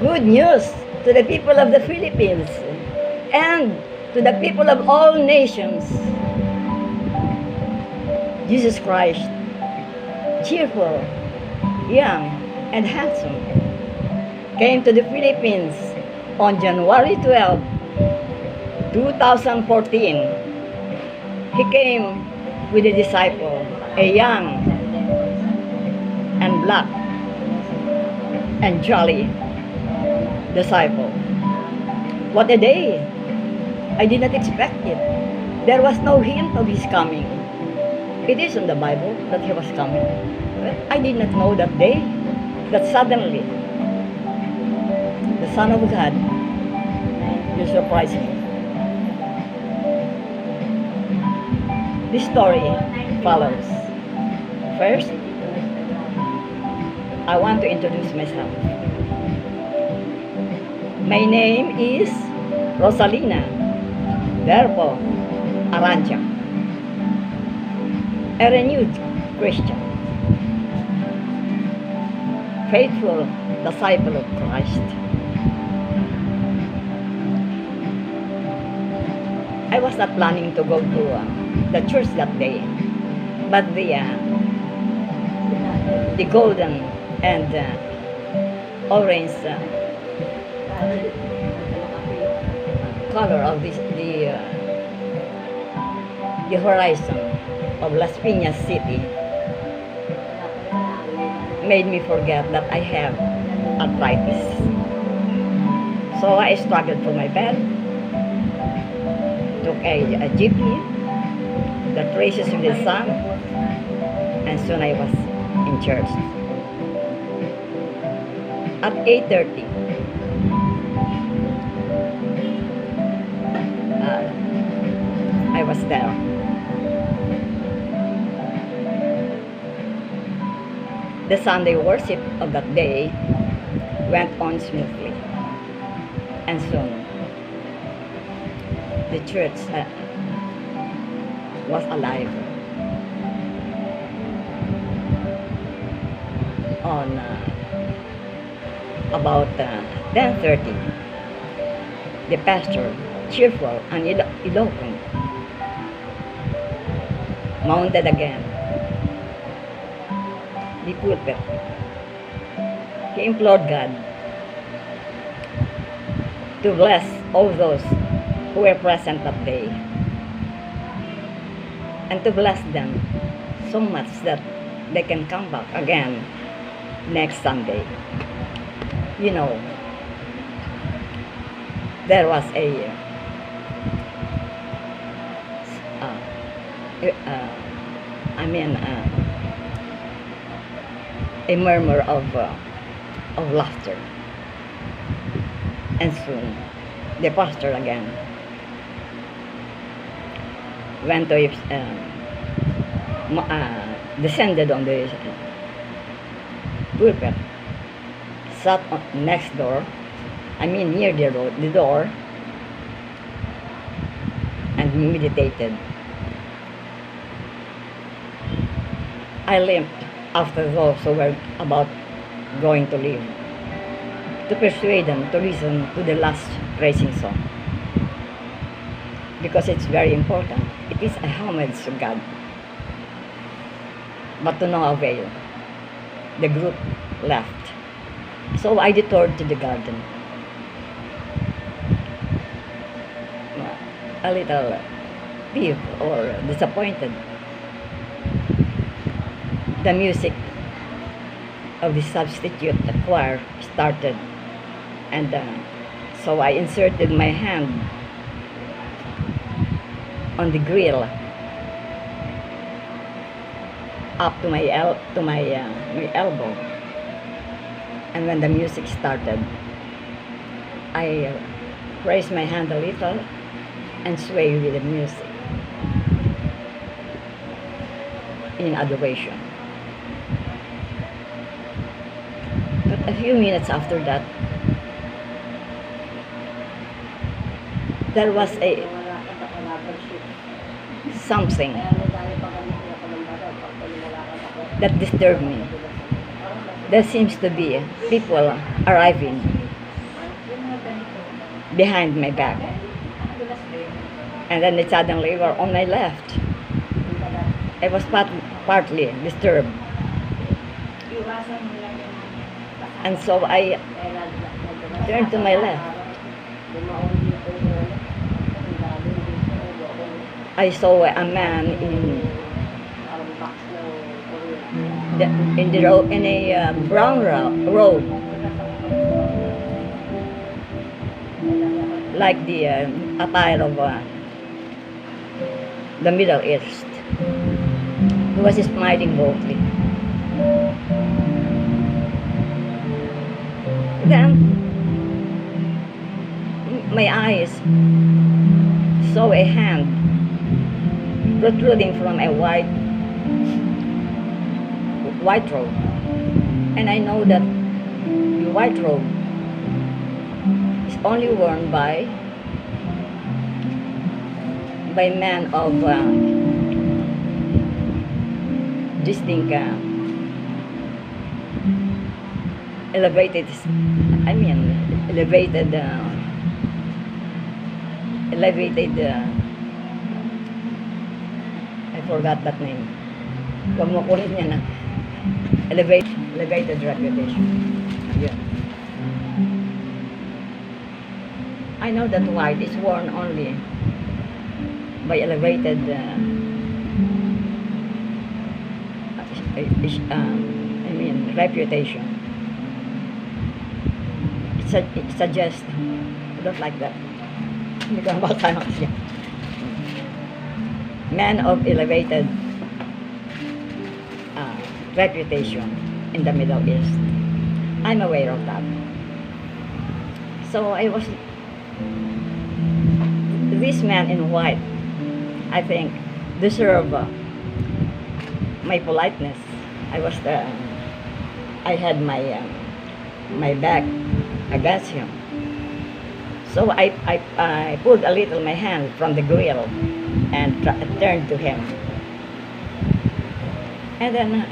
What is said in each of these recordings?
Good news to the people of the Philippines and to the people of all nations. Jesus Christ, cheerful, young, and handsome, came to the Philippines on January 12, 2014. He came with a disciple, a young and black and jolly disciple. What a day! I did not expect it. There was no hint of his coming. It is in the Bible that he was coming. But I did not know that day, that suddenly, the Son of God will surprise me. This story follows. First, I want to introduce myself. My name is ROSALINA, DERPO, ARANDIA, a renewed Christian, faithful disciple of Christ. I was not planning to go to the church that day, but the golden and orange color of the horizon of Las Piñas City made me forget that I have arthritis. So I struggled for my bed, took a jeepney that races with the sun, and soon I was in church. At 8:30, I was there. The Sunday worship of that day went on smoothly, and soon the church was alive. On about 10:30, the pastor, cheerful and eloquent, mounted again the pulpit. He implored God to bless all those who were present that day and to bless them so much that they can come back again next Sunday. You know, there was a murmur of laughter, and soon the pastor again went to descended on the pulpit, sat on next door, near the door, and meditated. I limped after those who were about going to leave, to persuade them to listen to the last praising song, because it's very important. It is a homage to God. But to no avail. The group left. So I detoured to the garden. A little peeved or disappointed. The music of the substitute choir started, and so I inserted my hand on the grill up to my elbow, and when the music started, I raised my hand a little and swayed with the music in adoration. But a few minutes after that, there was something that disturbed me. There seems to be people arriving behind my back. And then it suddenly were on my left. I was partly disturbed. And so I turned to my left. I saw a man in a brown robe, like the attire of the Middle East. He was smiling boldly. Then my eyes saw a hand protruding from a white robe, and I know that the white robe is only worn by men of distinct elevated I forgot that name. Huwag mo kulit niya na. Elevated reputation. Yeah. I know that white is worn only by elevated reputation. It suggests, I don't like that. Hindi ko makakano siya. Men of elevated reputation in the Middle East. I'm aware of that. So I was, this man in white, I think, deserve my politeness. I had my back against him. So I pulled a little my hand from the grill and turned to him. And then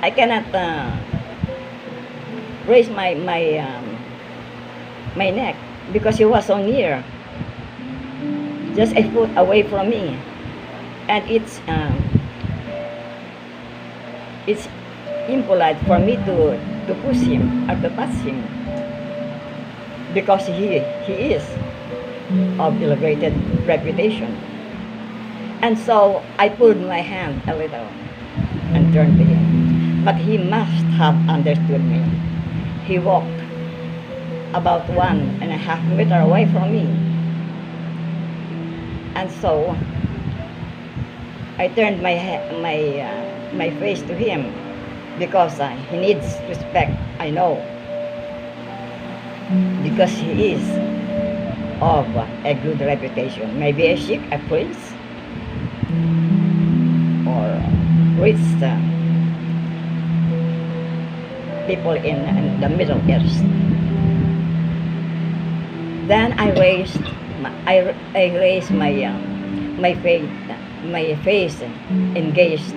I cannot raise my neck because he was so near, just a foot away from me, and it's impolite for me to push him or to touch him because he is of elevated reputation. And so I pulled my hand a little and turned to him. But he must have understood me. He walked about 1.5 meters away from me. And so I turned my face to him because he needs respect, I know. Because he is of a good reputation. Maybe a sheikh, a prince, or rich people in the Middle East. Then I raised my face engaged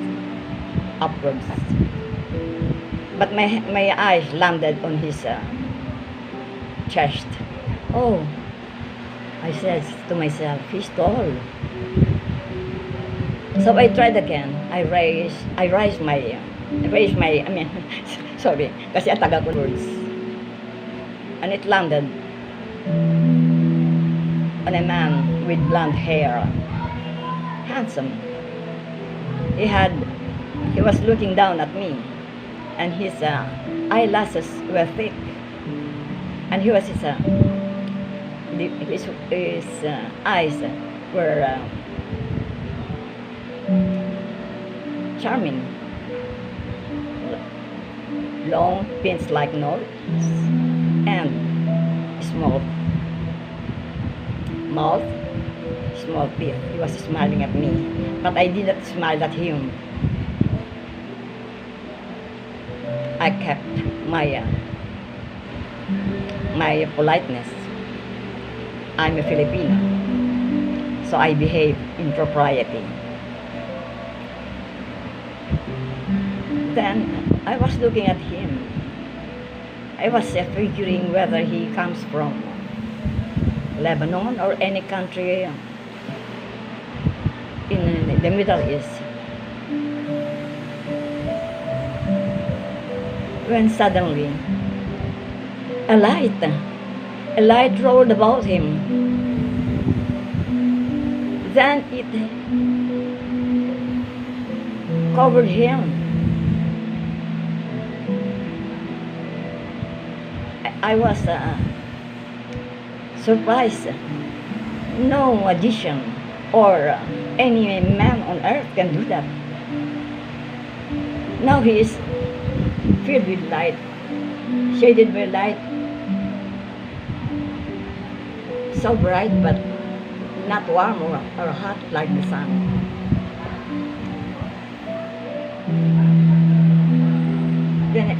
upwards, but my eyes landed on his chest. Oh, I said to myself, he's tall. So I tried again. I raised my sorry, kasi ang tagal ko words. And it landed on a man with blonde hair. Handsome. He was looking down at me, and his eyelashes were thick, and his eyes were charming. Long, pinch-like nose, and small mouth, small teeth. He was smiling at me, but I did not smile at him. I kept my politeness. I'm a Filipino, so I behave in propriety. Then I was looking at him. I was figuring whether he comes from Lebanon or any country in the Middle East. When suddenly a light rolled about him. Then it covered him. I was surprised. No magician or any man on earth can do that. Now he is filled with light, shaded by light, so bright but not warm or hot like the sun. Then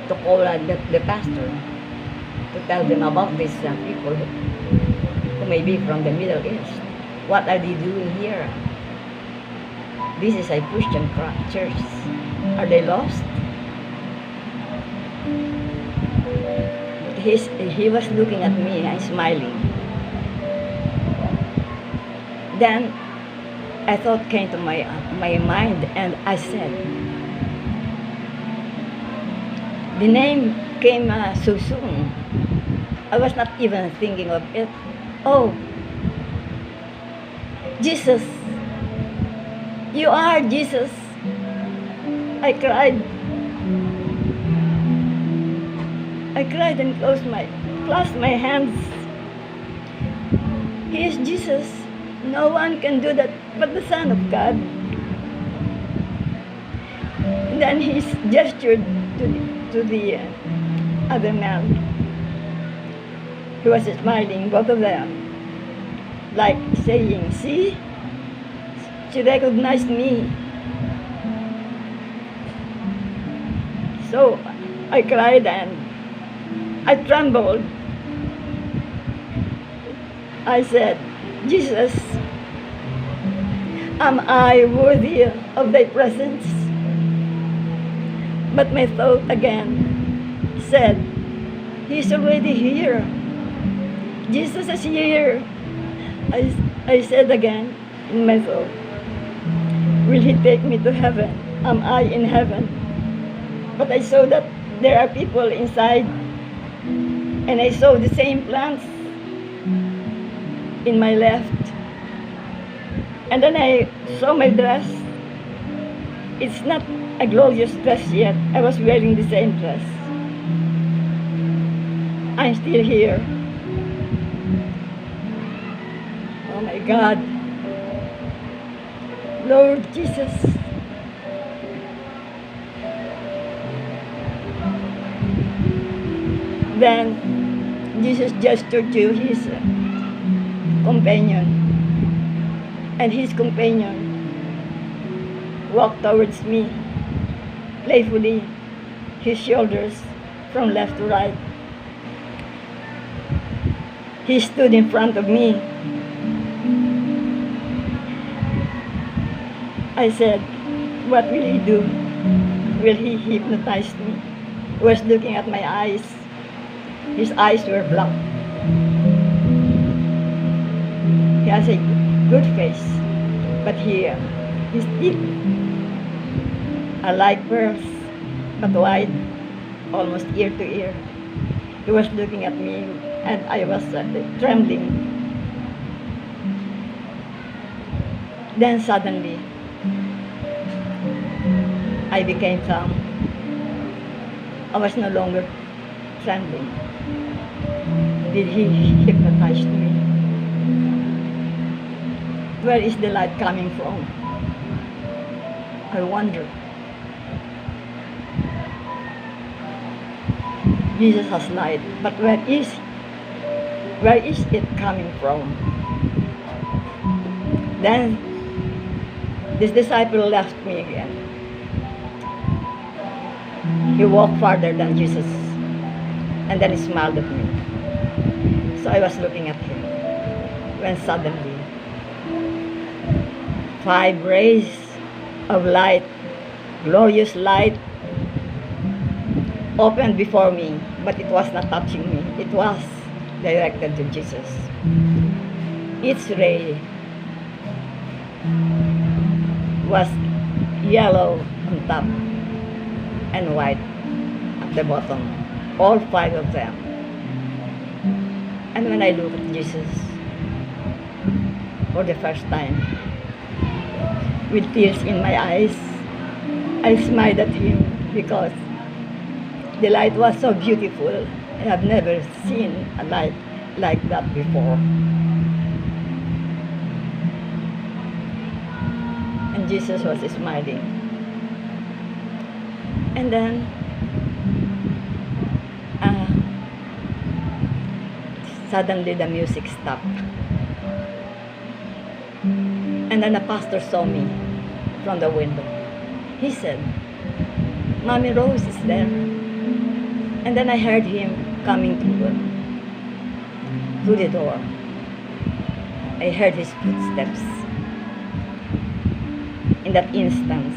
to call the pastor to tell them about these people who may be from the Middle East. What are they doing here? This is a Christian church. Are they lost? He was looking at me and smiling. Then a thought came to my mind, and I said, the name came so soon. I was not even thinking of it. Oh, Jesus, you are Jesus. I cried and clasped my hands. He is Jesus. No one can do that but the Son of God. And then he gestured to the other man. He was smiling, both of them, like saying, see, she recognized me. So I cried and I trembled. I said, Jesus, am I worthy of thy presence? But my thought again said, he's already here. Jesus is here. I said again in my thought, will he take me to heaven? Am I in heaven? But I saw that there are people inside, and I saw the same plants in my left. And then I saw my dress. It's not a glorious dress yet. I was wearing the same dress. I'm still here. Oh my God. Lord Jesus. Then Jesus gestured to his companion, and his companion walked towards me, playfully, his shoulders from left to right. He stood in front of me. I said, what will he do? Will he hypnotize me? He was looking at my eyes. His eyes were black. He has a good face, but his teeth are like pearls, but wide, almost ear to ear. He was looking at me, and I was trembling. Then suddenly, I became calm. I was no longer trembling. Did he hypnotize me? Where is the light coming from? I wonder. Jesus has light, but where is it coming from? Then this disciple left me again. He walked farther than Jesus, and then he smiled at me. So I was looking at him, when suddenly 5 rays of light, glorious light, opened before me, but it was not touching me. It was directed to Jesus. Its ray was yellow on top and white at the bottom, all 5 of them. And when I look at Jesus for the first time, with tears in my eyes, I smiled at him because the light was so beautiful. I have never seen a light like that before. And Jesus was smiling. And then suddenly the music stopped. And then the pastor saw me from the window. He said, "Mommy Rose is there." And then I heard him coming through the door. I heard his footsteps. In that instant,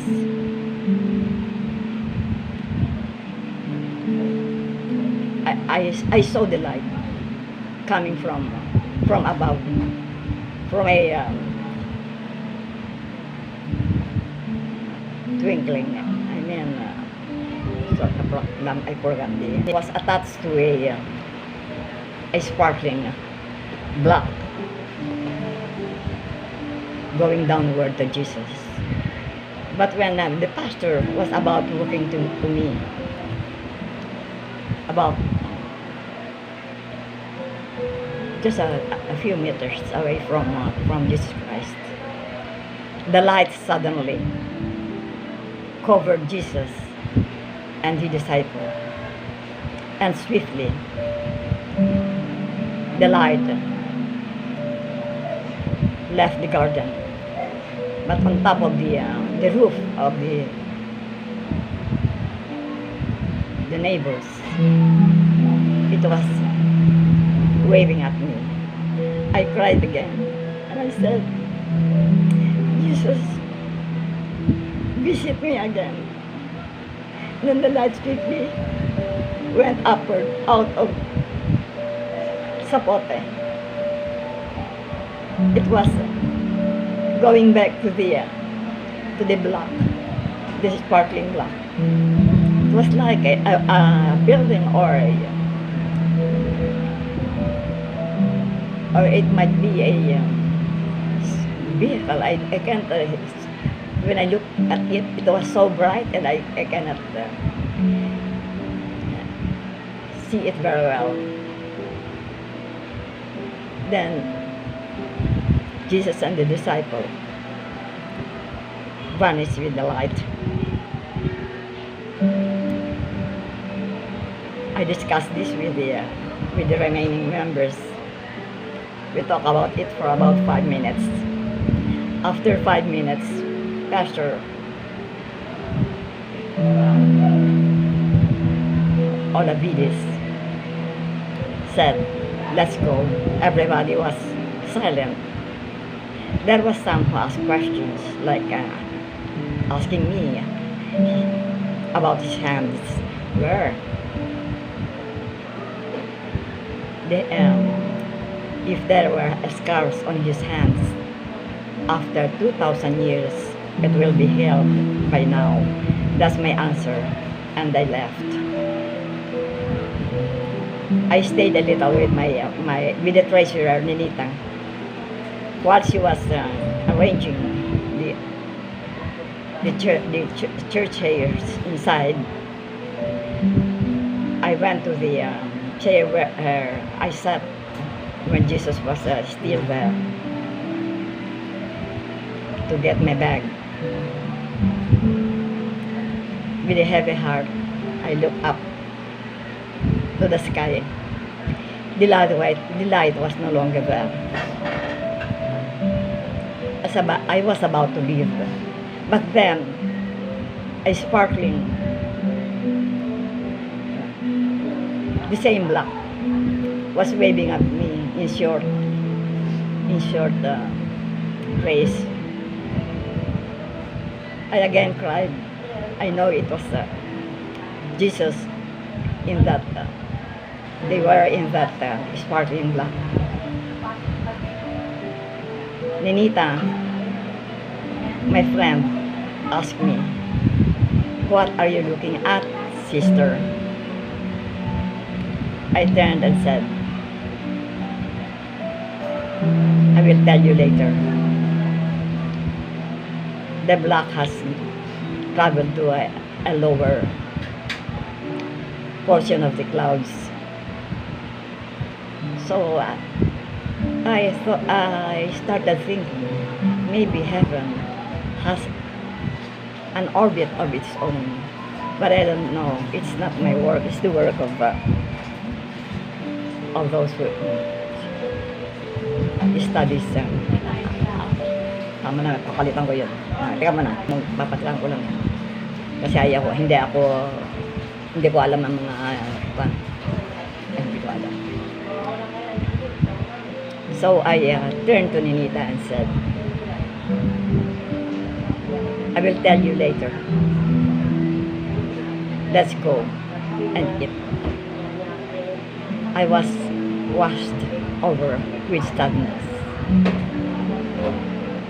I saw the light coming from above, from a twinkling. I mean, sort of lamp. I forgot the. It was attached to a sparkling block going downward to Jesus. But when the pastor was about looking to me, about just a few meters away from Jesus Christ, the light suddenly covered Jesus and his disciple, and swiftly the light left the garden. But on top of the roof of the neighbors, it was waving at me. I cried again, and I said, "Jesus, visit me again." Then the light swiftly went upward out of Zapote. It was going back to the block, the sparkling block. It was like a building, or it might be a vehicle. I can't. When I look at it, it was so bright, and I cannot see it very well. Then Jesus and the disciple vanished with the light. I discussed this with the remaining members. We talked about it for about 5 minutes. After 5 minutes, Pastor Olavidis said, "Let's go." Everybody was silent. There was some who asked questions, like asking me about his hands. Where? If there were scars on his hands, after 2,000 years, it will be healed by now. That's my answer, and I left. I stayed a little with with the treasurer, Ninita, while she was arranging the church chairs inside. I went to the chair where I sat when Jesus was still there, to get my bag. With a heavy heart, I looked up to the sky. The light was no longer there. I was about to leave, but then a sparkling, the same block was waving at me in short phrase. I again cried. I know it was Jesus in that, they were in that sparkling black. Ninita, my friend, asked me, "What are you looking at, sister?" I turned and said, "I will tell you later." The black has traveled to a lower portion of the clouds. So I started thinking maybe heaven has an orbit of its own, but I don't know. It's not my work. It's the work of those who studies. Tama na, papalitan ko yun. Teka mo na, magpapatilan ko lang. Kasi hindi ko alam ang mga hindi ko alam. So I turned to Ninita and said, "I will tell you later. Let's go and eat." I was washed over with sadness.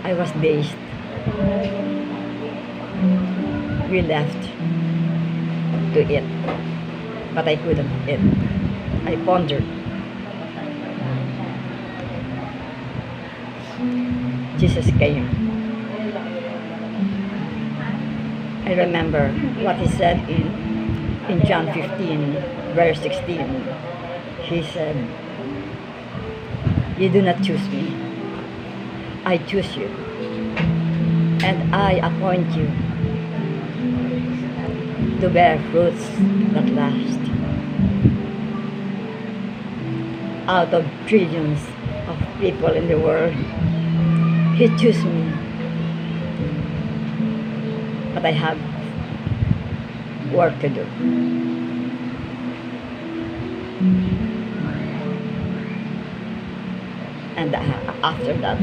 I was dazed. We left to eat, but I couldn't eat. I pondered. Jesus came. I remember what he said in John 15, verse 16. He said, "You do not choose me. I choose you. And I appoint you to bear fruits that last." Out of trillions of people in the world, he chose me. But I have work to do. And after that,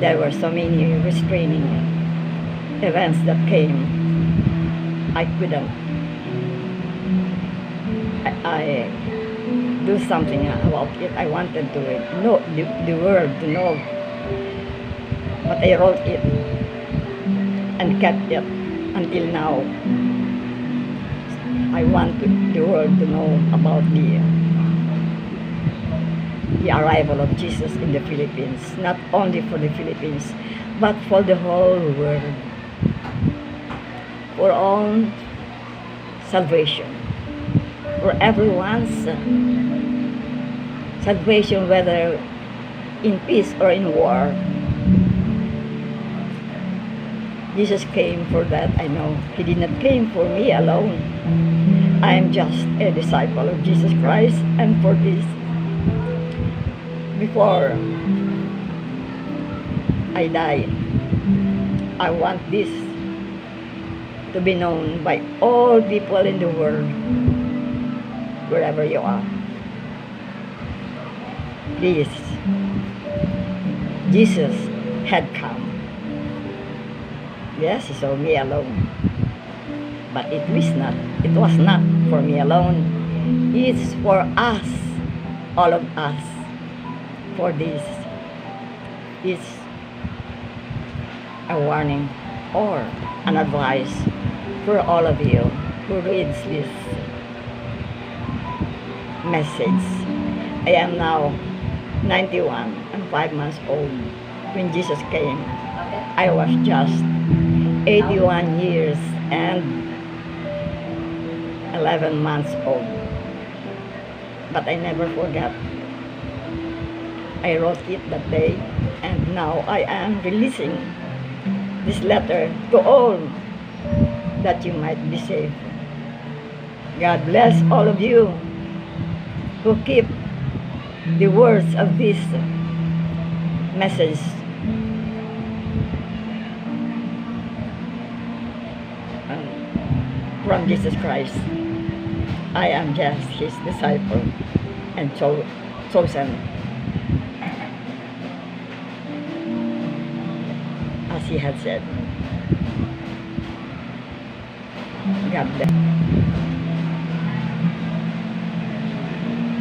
there were so many restraining events that came. I couldn't. I do something about it. I wanted to know the world to know, but I wrote it and kept it until now. I want the world to know about the arrival of Jesus in the Philippines, not only for the Philippines, but for the whole world, for all salvation, for everyone's salvation, whether in peace or in war. Jesus came for that, I know. He did not came for me alone. I am just a disciple of Jesus Christ, and for this, before I die, I want this to be known by all people in the world, wherever you are. Please, Jesus had come. Yes, he saw me alone, but it was not for me alone. It's for us, all of us. For this is a warning or an advice for all of you who reads this message. I am now 91 and 5 months old. When Jesus came, I was just 81 years and 11 months old. But I never forgot. I wrote it that day, and now I am releasing this letter to all, that you might be saved. God bless all of you who keep the words of this message from Jesus Christ. I am just his disciple and chosen, as he had said. God bless.